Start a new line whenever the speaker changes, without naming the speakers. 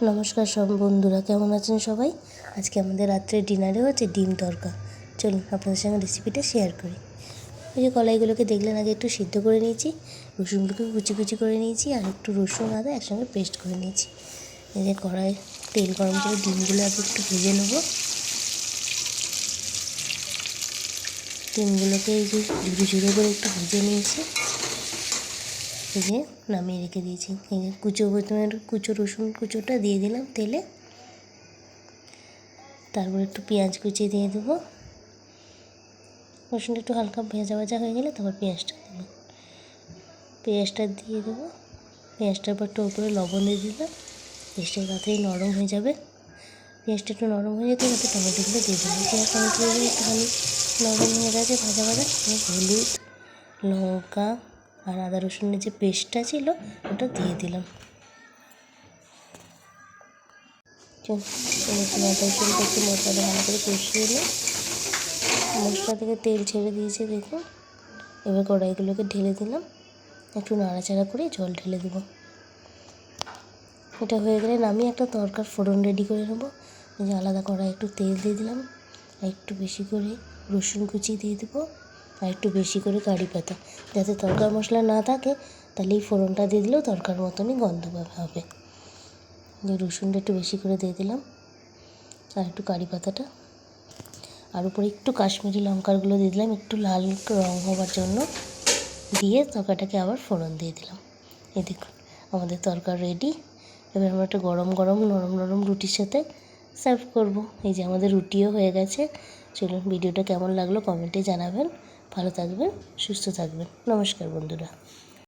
নমস্কার সব বন্ধুরা, কেমন আছেন সবাই? আজকে আমাদের রাত্রে ডিনারে হচ্ছে ডিম তড়কা। চলুন আপনাদের সঙ্গে রেসিপিটা শেয়ার করি। ওই যে কলাইগুলোকে দেখলেন, আগে একটু সিদ্ধ করে নিয়েছি, রসুনগুলোকে কুচি কুচি করে নিয়েছি, আর একটু রসুন আদা একসঙ্গে পেস্ট করে নিয়েছি। এই যে কড়াই তেল গরম করে ডিমগুলো আগে একটু ভেজে নেব। ডিমগুলোকে এই যে ঝুড়ো ঝুড়ো করে একটু ভেজে নিয়েছি, এই যে নামিয়ে রেখে দিয়েছি। এই যে প্রথমে কুচো রসুন কুচোটা দিয়ে দিলাম তেলে, তারপর একটু পেঁয়াজ কুচিয়ে দিয়ে দেবো। রসুনটা একটু হালকা ভাজা ভাজা হয়ে গেলে তারপর পেঁয়াজটা দেবো। পেঁয়াজটা দিয়ে দেবো, পেঁয়াজটার পর একটু উপরে লবণ দিয়ে দিলাম। পেঁয়াজটা তাড়াতাড়ি নরম হয়ে যাবে। পেঁয়াজটা একটু নরম হয়ে যেতে যাতে টমেটোগুলো দিয়ে দিলাম। পেঁয়াজ টমেটোগুলো একটুখানি নরম হয়ে গেছে ভাজা ভাজা, হলুদ, লঙ্কা আর আদা রসুনের যে পেস্টটা ছিল ওটা দিয়ে দিলাম। আদা রসুনটা একটু মশলাটা ভালো করে কষিয়ে নিই। মশলা থেকে তেল ছেড়ে দিয়েছে দেখুন। এবার কড়াইগুলোকে ঢেলে দিলাম, একটু নাড়াচাড়া করে জল ঢেলে দেবো। এটা হয়ে গেলে নামিয়ে একটা তরকার ফোড়ন রেডি করে নেবো। এই যে আলাদা কড়াই একটু তেল দিয়ে দিলাম, আর একটু বেশি করে রসুন কুচি দিয়ে দেবো, আর একটু বেশি করে কারি পাতা। যাতে তরকার মশলা না থাকে তাহলে এই ফোড়নটা দিয়ে দিলেও তরকার মতনই গন্ধ হবে। যে রসুনটা একটু বেশি করে দিয়ে দিলাম, আর একটু কারি পাতাটা, আর উপরে একটু কাশ্মীরি লঙ্কার গুঁড়ো দিয়ে দিলাম একটু লাল রঙ হওয়ার জন্য, দিয়ে তরকারিটাকে আবার ফোড়ন দিয়ে দিলাম। এই দেখুন আমাদের তরকারি রেডি। এবার আমরা একটা গরম গরম নরম নরম রুটির সাথে সার্ভ করব। এই যে আমাদের রুটিও হয়ে গেছে। চলুন, ভিডিওটা কেমন লাগলো কমেন্টে জানাবেন। ভালো থাকবেন, সুস্থ থাকবেন। নমস্কার বন্ধুরা।